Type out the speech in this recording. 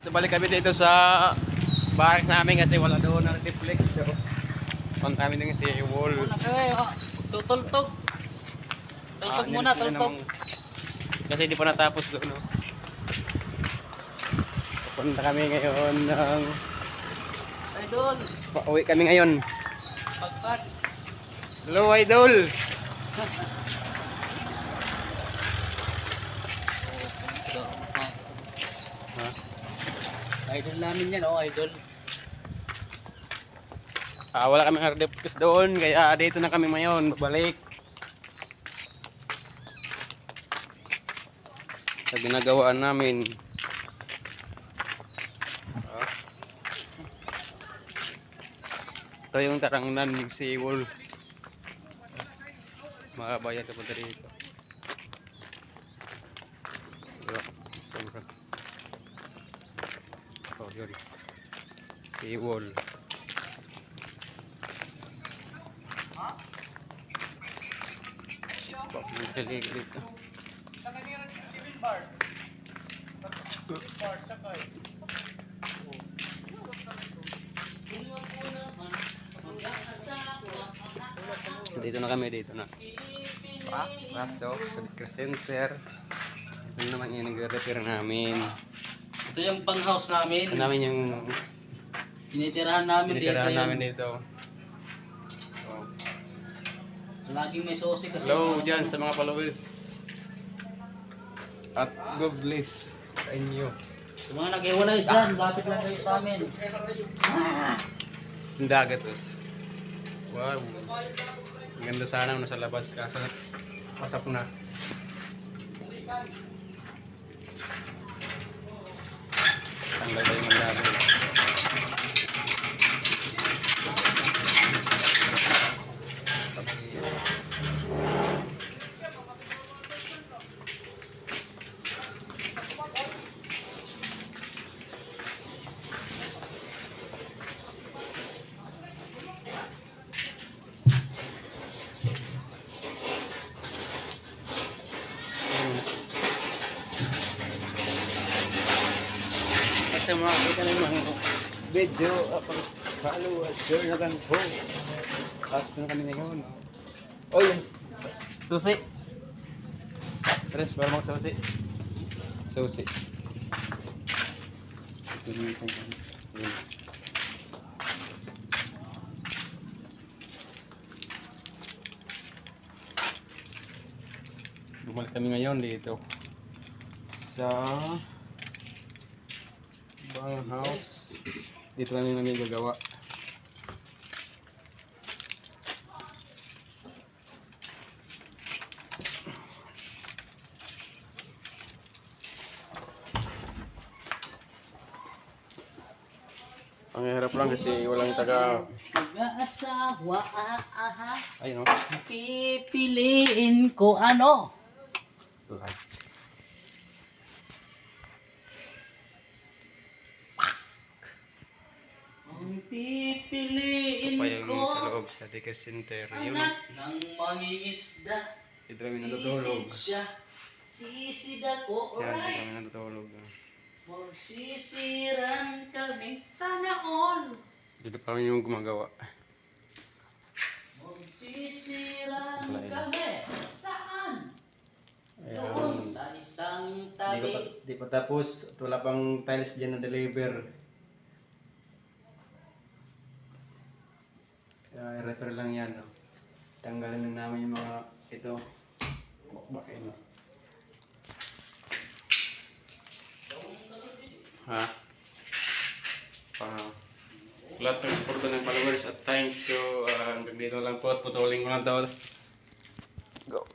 So balik kami dito sa barracks namin kasi wala doon na reflex. So, on kami din si wall. Tutultog. Tultog muna, tultog. Kasi hindi pa natapos doon. No? Pupunta kami ngayon ng... Idol. Pauwi kami ngayon. Pagpag. Hello, idol! Ha? Idol namin yan, oh, idol. Wala kami reflex doon, kaya dito na kami ngayon. Babalik. Sa ginagawaan namin. Ito yung tarangnan ng seawall. Mga bayan na punta dito. Oh, yun. Seawall. Pagdalig dito. Dito na kami, dito na. Paso, sa center. Ito naman yung nag-repair namin. Ito yung pang-house namin. Ito namin yung Tinitirahan namin tinitirahan dito. namin dito. Oh. Laging may sosi kasi. Hello dyan sa mga followers. At God bless sa inyo. Sa mga nag-iwalay dyan, lapit lang kayo sa amin. Yung dagat os. Wow. Ang ganda sana nasa labas kaso pasap na. Tanggal tayo ng laban. At sa mga kita ng mga video, follow us, share na lang po. At na kami ngayon. Oh, yun. Susi. Friends, para mo susi. Susi. Yun. Bumalik kami ngayon dito sa house. Dito kami namin gagawa. Ang hirap lang kasi walang taga. Mag-aasawa, Ayun o. pipiliin ko ano? Ang pipiliin Pa yung ko, sa loob sa Dika Center. Yun. anak ng mangingisda. Dito kami natutulog. Sisid siya, sisid ako, Yan, dito alright. kami natutulog. Magsisiran kami, sana all. Dito pa kami yung gumagawa. Magsisiran Wala kami, saan? Ayan. Doon sa isang tabi. Di pa tapos. Wala pang tiles dyan na deliver. I-repair lang yan. No? Tanggalin na namin yung mga ito. Bakbakin. No? Ha? Lahat ng support ng followers at thank you. Hanggang dito lang po at putulin ko lang daw.